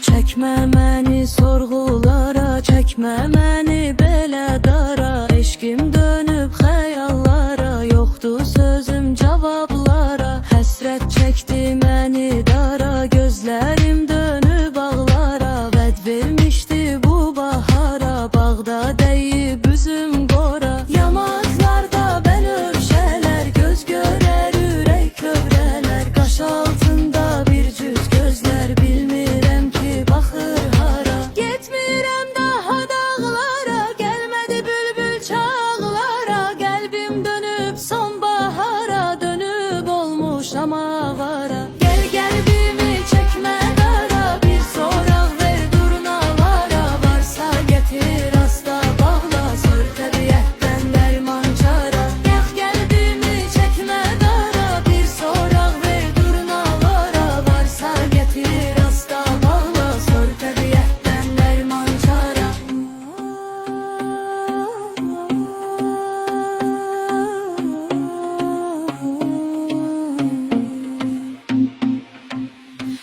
Çəkmə məni sorğulara, çəkmə məni belə dara. Eşqim dönüb xəyallara, yoxdur sözüm cavablara. Həsrət çəkdi məni dara, gözlərim dönüb ağlara. Vəd vermişdi bu bahara, bağda dəyib üzüm qora. Yamaqlarda bənövşələr, göz görər ürək kövrələr. Qaş altında bir cüt gözlər, bilmirəm ki baxır hara. Getmirəm daha dağlara, gəlmədi bülbül çağlara. Qəlbim dönüb sonbahara, dönüb olmuşam avara. Gəl qəlbimi çəkmə dara, bir soraq ver durnalara. Varsa gətir asta bağla, sor təbiətdən dərman çara. Gəl qəlbimi çəkmə dara, bir soraq ver durnalara. Varsa gətir asta bağla, sor təbiətdən dərman çara.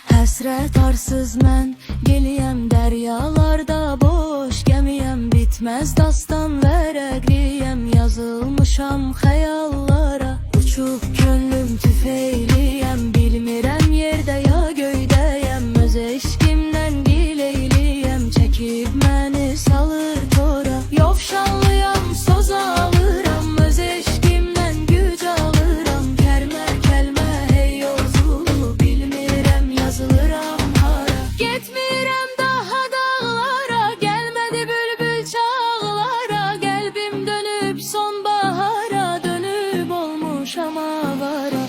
Həsrət arsız mən geliyəm, dəryalarda boş gəmiyəm. Bitməz dastan vərəqliyəm, yazılmışam xəyallara. Uçub könlüm tüfeyliyəm, bilmirəm yerdə ya göydəyəm. Öz eşqimdən gileyliyəm, çəkib məni salır tora. Yovşanlıyam, söz alıram, öz eşqimdən güc alıram. Kəlmə kəlmə hey yolculu, bilmirəm yazılıram hara. Getmirəm daha dağlara, gəlmədi bülbül çağlara. Qəlbim dönüb sonbahara, dönüb olmuşam avara.